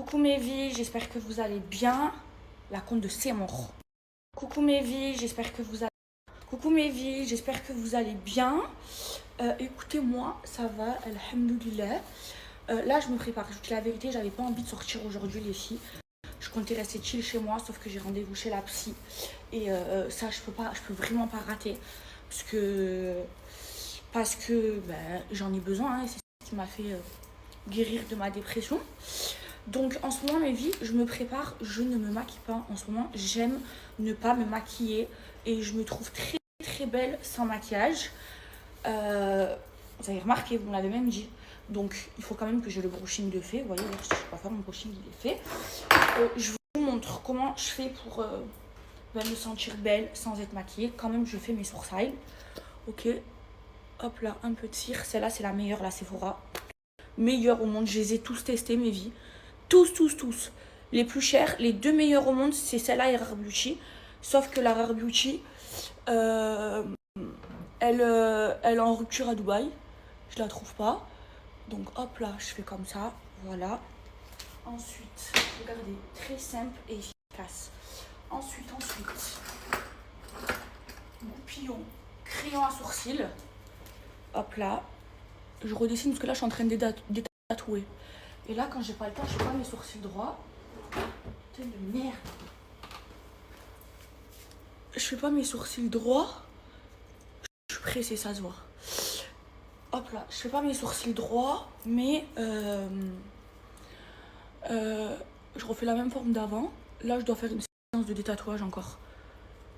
Coucou mes vies, j'espère que vous allez bien. La compte de c'est mort. Coucou mes vies, j'espère que vous allez... Coucou mes vies, j'espère que vous allez bien. Écoutez-moi, ça va, alhamdoulilah. Là, je me prépare. Je vous dis la vérité, j'avais pas envie de sortir aujourd'hui, les filles. Je comptais rester chill chez moi, sauf que j'ai rendez-vous chez la psy. Et ça, je peux vraiment pas rater. Parce que j'en ai besoin. Hein, et c'est ce qui m'a fait guérir de ma dépression. Donc en ce moment, mes vies, je me prépare, je ne me maquille pas. En ce moment, j'aime ne pas me maquiller. Et je me trouve très très belle sans maquillage. Vous avez remarqué, vous me l'avez même dit. Donc il faut quand même que j'ai le brushing de fait. Vous voyez, là, je ne sais pas faire, mon brushing il est fait. Je vous montre comment je fais pour me sentir belle sans être maquillée. Quand même, je fais mes sourcils. Ok, hop là, un peu de cire. Celle-là, c'est la meilleure, la Sephora. Meilleure au monde, je les ai tous testés, mes vies. Tous. Les plus chers, les deux meilleurs au monde, c'est celle-là et Rare Beauty. Sauf que la Rare Beauty, elle est en rupture à Dubaï. Je la trouve pas. Donc hop là, je fais comme ça. Voilà. Ensuite, regardez, très simple et efficace. Ensuite, goupillon, crayon à sourcils. Hop là. Je redessine parce que là, je suis en train de détatouer. Et là, quand j'ai pas le temps, je fais pas mes sourcils droits. Putain de merde. Je fais pas mes sourcils droits. Je suis pressée, ça se voit. Hop là, je fais pas mes sourcils droits, mais je refais la même forme d'avant. Là, je dois faire une séance de détatouage encore.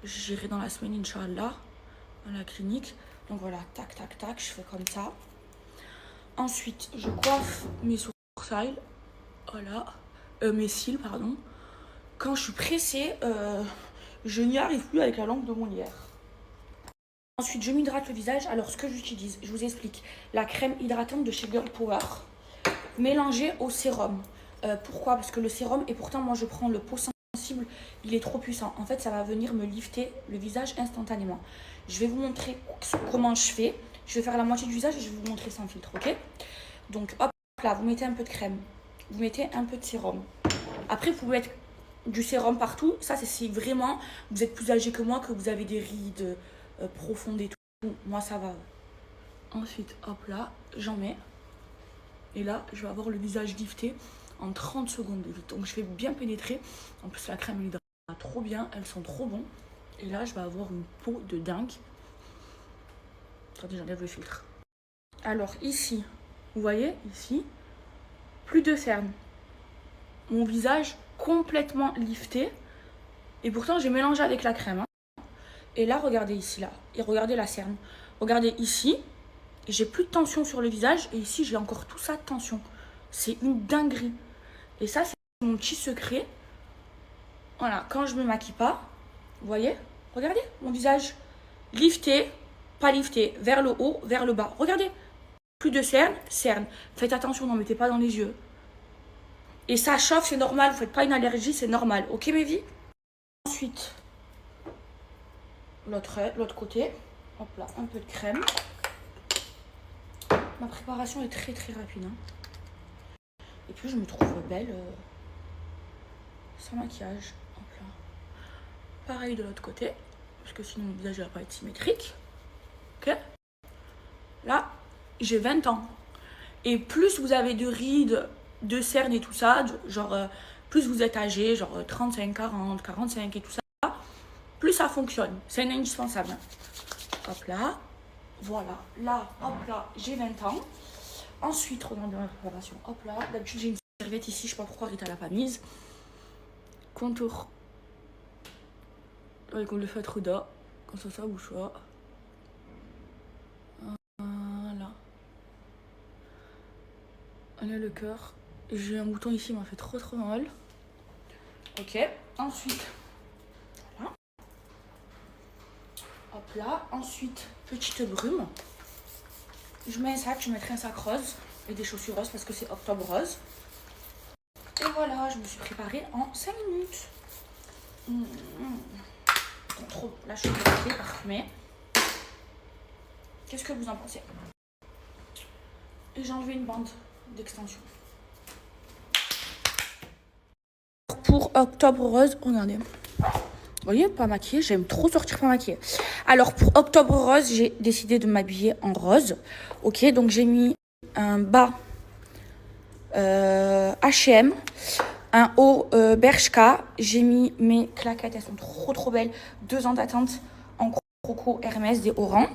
J'irai dans la semaine, Inch'Allah, à la clinique. Donc voilà, tac, je fais comme ça. Ensuite, je coiffe mes sourcils. Voilà. Mes cils, pardon. Quand je suis pressée, je n'y arrive plus avec la langue de Molière. Ensuite, je m'hydrate le visage. Alors, ce que j'utilise, je vous explique. La crème hydratante de chez Girl Power, mélangée au sérum. Pourquoi? Parce que le sérum, et pourtant, moi, je prends le pot sensible, il est trop puissant. En fait, ça va venir me lifter le visage instantanément. Je vais vous montrer comment je fais. Je vais faire la moitié du visage et je vais vous montrer sans filtre, ok? Donc, hop là, vous mettez un peu de crème. Vous mettez un peu de sérum. Après, vous pouvez mettre du sérum partout. Ça, c'est si vraiment vous êtes plus âgé que moi, que vous avez des rides profondes et tout. Moi, ça va. Ensuite, hop là, j'en mets. Et là, je vais avoir le visage lifté en 30 secondes. Donc, je vais bien pénétrer. En plus, la crème, elle hydrate trop bien. Elles sont trop bonnes. Et là, je vais avoir une peau de dingue. Attendez, j'enlève le filtre. Alors, ici, vous voyez, ici, plus de cernes. Mon visage complètement lifté. Et pourtant, j'ai mélangé avec la crème. Hein. Et là, regardez ici, là. Et regardez la cerne. Regardez ici. J'ai plus de tension sur le visage. Et ici, j'ai encore tout ça de tension. C'est une dinguerie. Et ça, c'est mon petit secret. Voilà, quand je me maquille pas, vous voyez, regardez mon visage lifté, pas lifté, vers le haut, vers le bas. Regardez. Plus de cernes, cernes. Faites attention, n'en mettez pas dans les yeux. Et ça chauffe, c'est normal. Vous faites pas une allergie, c'est normal. Ok, mes vies? Ensuite, l'autre côté. Hop là, un peu de crème. Ma préparation est très très rapide. Hein. Et puis, je me trouve belle sans maquillage. Hop là. Pareil de l'autre côté. Parce que sinon, mon visage ne va pas être symétrique. Ok? Là, j'ai 20 ans. Et plus vous avez de rides, de cernes et tout ça, genre plus vous êtes âgé, genre 35, 40, 45 et tout ça, plus ça fonctionne. C'est indispensable. Hop là, voilà. Là, hop là, j'ai 20 ans. Ensuite, regardez ma préparation. Hop là, d'habitude j'ai une serviette ici, je sais pas pourquoi Rita l'a pas mise. Contour. Avec le fait Ruda, comme ça bouge pas. Voilà. Allez, le cœur. J'ai un bouton ici, il m'a fait trop mal. Ok, ensuite, voilà. Hop là, ensuite, petite brume. Je mets un sac, je mettrai un sac rose et des chaussures roses parce que c'est octobre rose. Et voilà, je me suis préparée en 5 minutes. Trop, là je suis préparée, parfumée. Qu'est-ce que vous en pensez? Et j'ai enlevé une bande d'extension. pour Octobre Rose, regardez. Vous voyez, pas maquillée, j'aime trop sortir pas maquillée. Alors, pour Octobre Rose, j'ai décidé de m'habiller en rose. Ok, donc j'ai mis un bas H&M, un haut Bershka. J'ai mis mes claquettes, elles sont trop belles. 2 ans d'attente en croco Hermès des hauts rangs.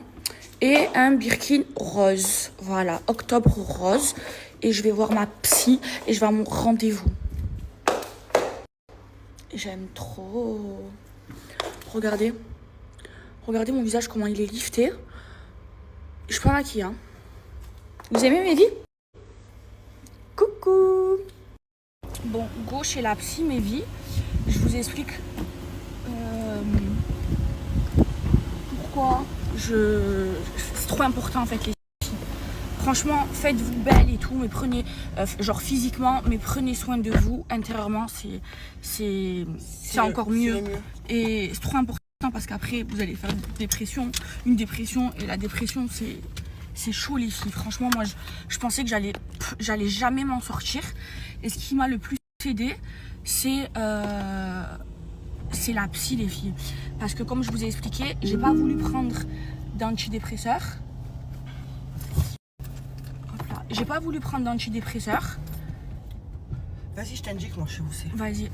Et un Birkin rose. Voilà, Octobre Rose. Et je vais voir ma psy et je vais à mon rendez-vous. J'aime trop. Regardez. Regardez mon visage, comment il est lifté. Je suis pas maquillée. Hein. Vous aimez mes vies? Coucou. Bon, go chez la psy, mes vies. Je vous explique pourquoi c'est trop important en fait les filles. Franchement, faites-vous belle et tout, mais prenez, genre physiquement, mais prenez soin de vous intérieurement, c'est encore mieux. Et c'est trop important parce qu'après, vous allez faire une dépression, et la dépression, c'est chaud les filles. Franchement, moi, je pensais que j'allais jamais m'en sortir. Et ce qui m'a le plus aidé, c'est la psy les filles. Parce que comme je vous ai expliqué, j'ai pas voulu prendre d'antidépresseurs. J'ai pas voulu prendre d'antidépresseurs. Vas-y, je t'indique, moi, je sais où c'est. Vas-y.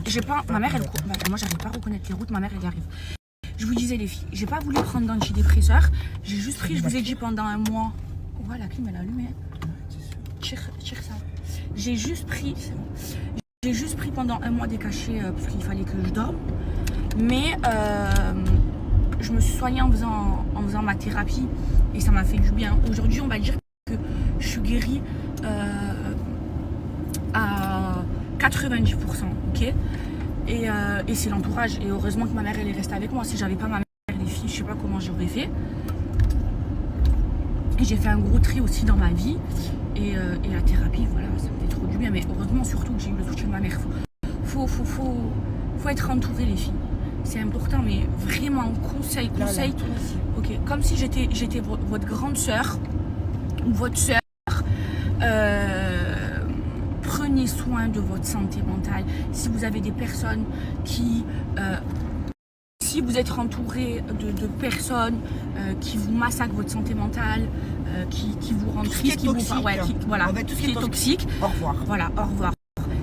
J'ai pas. Ma mère, elle. Moi, j'arrive pas à reconnaître les routes. Ma mère, elle y arrive. Je vous disais, les filles, j'ai pas voulu prendre d'antidépresseurs. J'ai juste pris, je vous ai dit, pendant un mois. Ouais, la clim, elle est allumée. Tire ça. J'ai juste pris pendant un mois des cachets parce qu'il fallait que je dorme. Mais je me suis soignée en faisant ma thérapie et ça m'a fait du bien. Aujourd'hui, on va dire que je suis guérie à 90%, ok. Et c'est l'entourage. Et heureusement que ma mère, elle est restée avec moi. Si j'avais pas ma mère, les filles, je sais pas comment j'aurais fait. Et j'ai fait un gros tri aussi dans ma vie. Et la thérapie, voilà, ça me fait trop du bien. Mais heureusement surtout que j'ai eu le soutien de ma mère. Faut être entouré les filles. C'est important, mais vraiment, conseil. Ok, comme si j'étais votre grande sœur ou votre sœur. Prenez soin de votre santé mentale. Si vous avez des personnes qui... si vous êtes entouré de personnes qui vous massacrent votre santé mentale, qui vous rendent triste, qui est toxique, au revoir. Voilà, au revoir.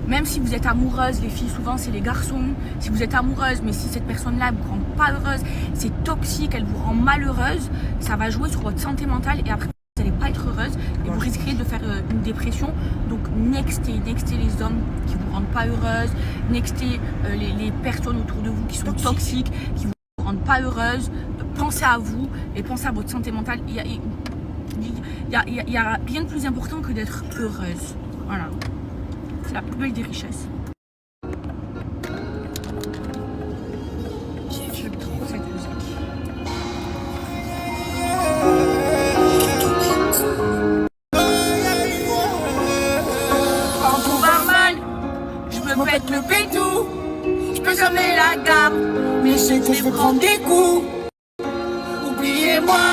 Même si vous êtes amoureuse, les filles, souvent c'est les garçons. Si vous êtes amoureuse, mais si cette personne-là ne vous rend pas heureuse, c'est toxique, elle vous rend malheureuse, ça va jouer sur votre santé mentale et après vous n'allez pas être heureuse et vous risquez de faire une dépression. Donc nextez les hommes qui vous rendent pas heureuse, nextez les personnes autour de vous qui sont toxiques, qui vous rendent pas heureuse. Pensez à vous et pensez à votre santé mentale. Il y a rien de plus important que d'être heureuse. Voilà. C'est la plus belle des richesses. J'aime trop cette musique. Quand on va mal, je me pète le pétou. Je peux jamais la garde, mais je vais prendre des coups. Oubliez-moi,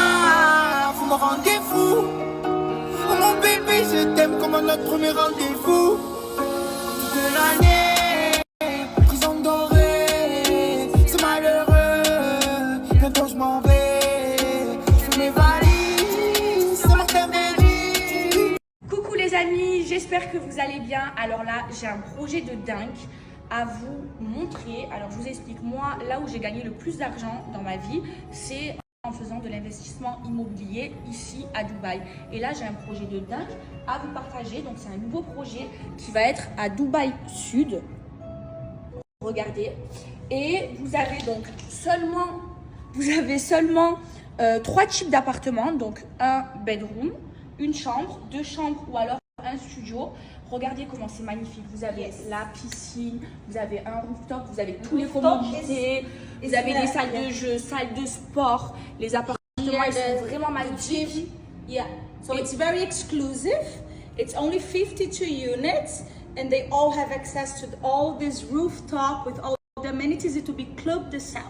vous me rendez fou. Oh mon bébé, je t'aime comme à notre premier rendez-vous. De l'année, prison dorée, c'est malheureux, bientôt je m'en vais, je fais mes valises, c'est Martin Belli. Coucou les amis, j'espère que vous allez bien. Alors là, j'ai un projet de dingue à vous montrer. Alors je vous explique, moi, là où j'ai gagné le plus d'argent dans ma vie, c'est en faisant de l'investissement immobilier ici à Dubaï. Et là, j'ai un projet de dingue à vous partager. Donc, c'est un nouveau projet qui va être à Dubaï Sud. Regardez. Et vous avez donc seulement 3 types d'appartements. Donc, un bedroom, une chambre, 2 chambres ou alors un studio. Regardez comment c'est magnifique. Vous avez la piscine, vous avez un rooftop, vous avez tous les commodités, vous avez des salles de jeu, salles de sport. Les appartements ils sont vraiment magnifiques. Yeah, so it's very exclusive. It's only 52 units and they all have access to all this rooftop with all the amenities. It will be Club de South.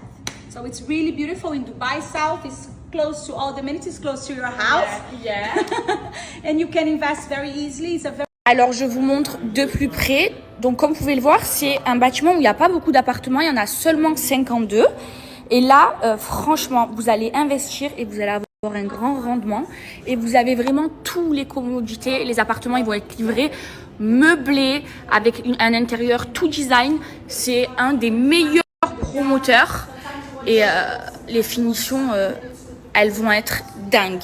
So it's really beautiful in Dubai South. It's close to all the amenities, close to your house. Yeah. And you can invest very easily. It's a very Alors, je vous montre de plus près. Donc comme vous pouvez le voir, c'est un bâtiment où il n'y a pas beaucoup d'appartements, il y en a seulement 52. Et là, franchement, vous allez investir et vous allez avoir un grand rendement. Et vous avez vraiment tous les commodités. Les appartements, ils vont être livrés, meublés, avec un intérieur tout design. C'est un des meilleurs promoteurs. Et les finitions, elles vont être dingues.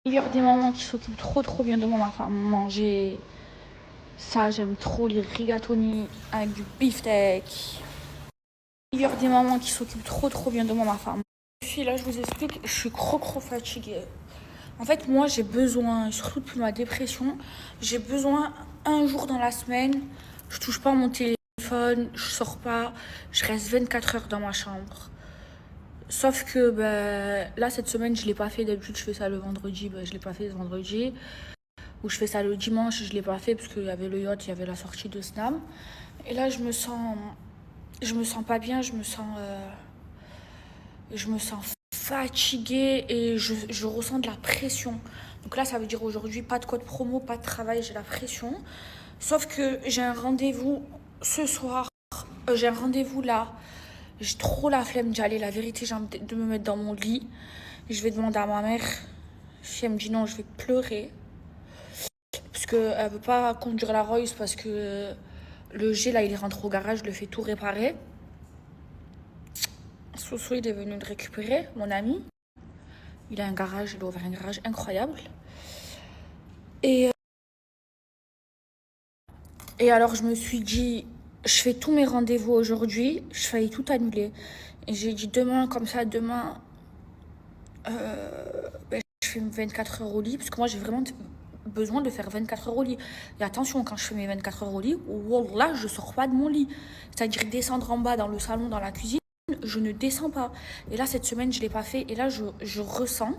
Il y a des mamans qui s'occupent trop bien de moi. Enfin, manger ça, j'aime trop les rigatoni avec du beefsteak. Il y a des mamans qui s'occupent trop bien de moi, ma femme. Là, je vous explique, je suis trop fatiguée. En fait, moi, j'ai besoin, surtout depuis ma dépression, j'ai besoin un jour dans la semaine, je touche pas à mon téléphone, je sors pas, je reste 24 heures dans ma chambre. Sauf que là, cette semaine, je l'ai pas fait. D'habitude, je fais ça le vendredi, je l'ai pas fait ce vendredi. Ou je fais ça le dimanche, je l'ai pas fait parce qu'il y avait le yacht, il y avait la sortie de Snam. Et là, je me sens pas bien, je me sens fatiguée et je ressens de la pression. Donc là, ça veut dire aujourd'hui, pas de code promo, pas de travail, j'ai la pression. Sauf que j'ai un rendez-vous ce soir, j'ai un rendez-vous là. J'ai trop la flemme d'y aller. La vérité, j'ai envie de me mettre dans mon lit. Je vais demander à ma mère. Si elle me dit non, je vais pleurer. Parce qu'elle veut pas conduire la Royce parce que le G, là, il rentre au garage, je le fais tout réparer. Soso, il est venu le récupérer, mon ami. Il a un garage, il a ouvert un garage incroyable. Et alors, je me suis dit, je fais tous mes rendez-vous aujourd'hui, je faillis tout annuler. Et j'ai dit demain, comme ça, demain, je fais 24 heures au lit, parce que moi, j'ai vraiment besoin de faire 24 heures au lit. Et attention, quand je fais mes 24 heures au lit, wallah, je sors pas de mon lit. C'est-à-dire descendre en bas dans le salon, dans la cuisine, je ne descends pas. Et là, cette semaine, je l'ai pas fait. Et là, je ressens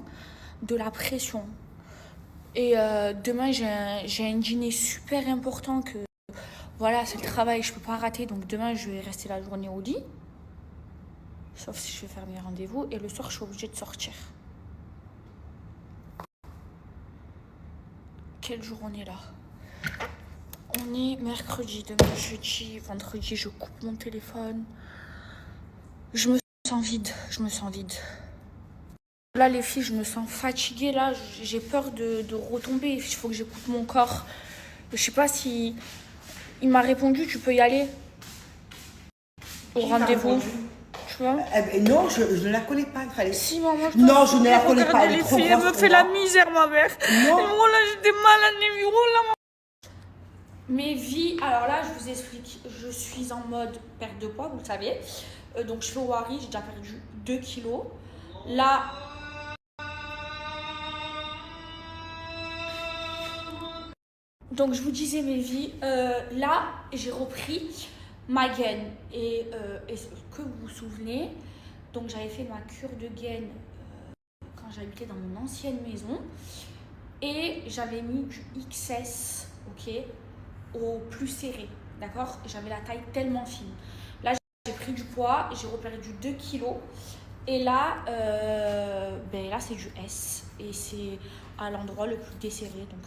de la pression. Et demain, j'ai un dîner super important que... Voilà, c'est le travail, je peux pas rater. Donc demain, je vais rester la journée au lit. Sauf si je vais faire mes rendez-vous. Et le soir, je suis obligée de sortir. Quel jour on est là? On est mercredi, demain jeudi, vendredi, je coupe mon téléphone. Je me sens vide, Là, les filles, je me sens fatiguée. Là, j'ai peur de retomber. Il faut que j'écoute mon corps. Je sais pas si... Il m'a répondu, tu peux y aller au rendez-vous. Tu vois? Non, je ne la connais pas. Fallait... Si, maman, non, je ne la connais pas. Les filles, elle me fait la misère, ma mère. Non. Oh là, j'ai des malades, les vies. Oh là, mes vies, alors là, je vous explique. Je suis en mode perte de poids, vous le savez. Donc, je fais au Wari, j'ai déjà perdu 2 kilos. Là... Donc, je vous disais, mes vies, là, j'ai repris ma gaine. Et que vous vous souvenez, donc j'avais fait ma cure de gaine quand j'habitais dans mon ancienne maison. Et j'avais mis du XS, ok, au plus serré, d'accord? J'avais la taille tellement fine. Là, j'ai pris du poids, j'ai reperdu 2 kilos. Et là, là, c'est du S. Et c'est à l'endroit le plus desserré. Donc,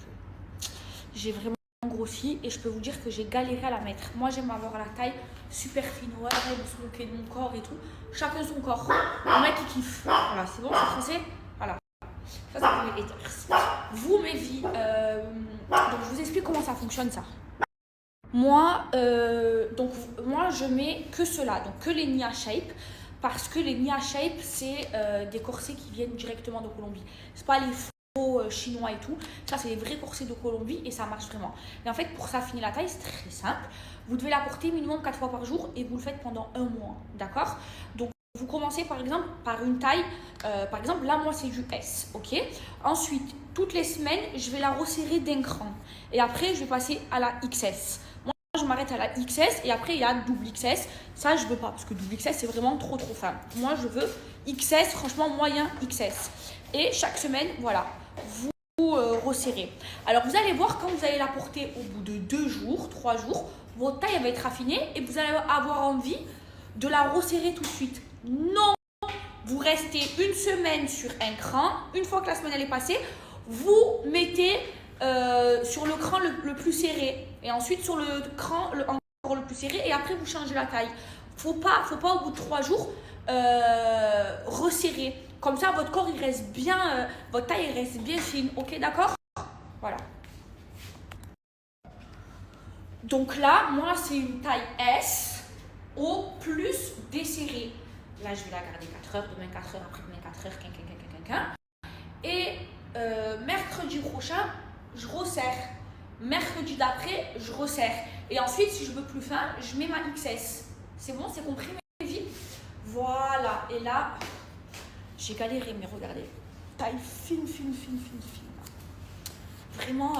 j'ai vraiment grossi et je peux vous dire que j'ai galéré à la mettre. Moi, j'aime avoir la taille super fine. Ouais, me se moquer de mon corps et tout. Chacun son corps. Le mec, il kiffe. Voilà, c'est bon, c'est français. Voilà. Ça, c'est pour les haters. Vous, mes vies, donc je vous explique comment ça fonctionne, ça. Moi, je mets que cela, donc que les Nia Shape. Parce que les Nia Shape, c'est des corsets qui viennent directement de Colombie. C'est pas les chinois et tout. Ça, c'est les vrais corsets de Colombie et ça marche vraiment. Et en fait, pour s'affiner la taille, c'est très simple. Vous devez la porter minimum 4 fois par jour et vous le faites pendant un mois, d'accord? Donc, vous commencez par exemple par une taille, par exemple, là, moi, c'est du S, ok? Ensuite, toutes les semaines, je vais la resserrer d'un cran. Et après, je vais passer à la XS. Moi, je m'arrête à la XS et après, il y a double XS. Ça, je veux pas parce que double XS, c'est vraiment trop fin. Moi, je veux XS, franchement, moyen XS. Et chaque semaine, voilà, vous resserrez. Alors, vous allez voir quand vous allez la porter au bout de 2 jours, 3 jours, votre taille elle va être affinée et vous allez avoir envie de la resserrer tout de suite. Non, vous restez une semaine sur un cran. Une fois que la semaine elle est passée, vous mettez sur le cran le plus serré et ensuite sur le cran encore le plus serré et après vous changez la taille. Faut pas au bout de 3 jours resserrer. Comme ça, votre corps il reste bien, votre taille elle reste bien fine. Ok, d'accord? Voilà. Donc là, moi, c'est une taille S au plus desserré. Là, je vais la garder 4 heures, demain 4 heures, après-demain 4 heures, Et mercredi prochain, je resserre. Mercredi d'après, je resserre. Et ensuite, si je veux plus fin, je mets ma XS. C'est bon, c'est compris, mes vies? Voilà. Et là, j'ai galéré, mais regardez. Taille fine. Vraiment...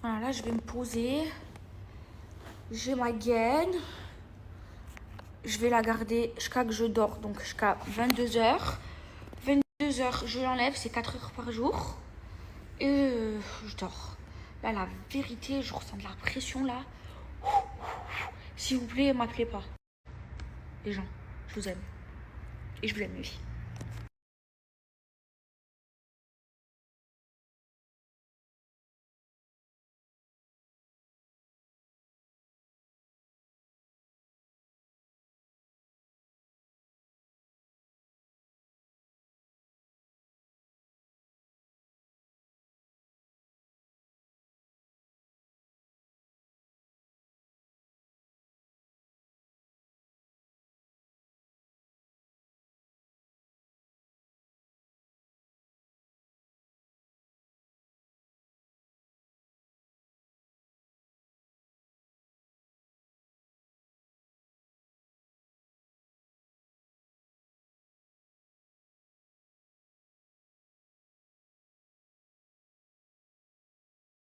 Voilà, là, je vais me poser. J'ai ma gaine. Je vais la garder jusqu'à que je dors, donc jusqu'à 22h. 22h, je l'enlève, c'est 4 heures par jour. Et je dors. Là, la vérité, je ressens de la pression, là. S'il vous plaît, m'appelez pas. Les gens, je vous aime. Et je vous aime, mes filles.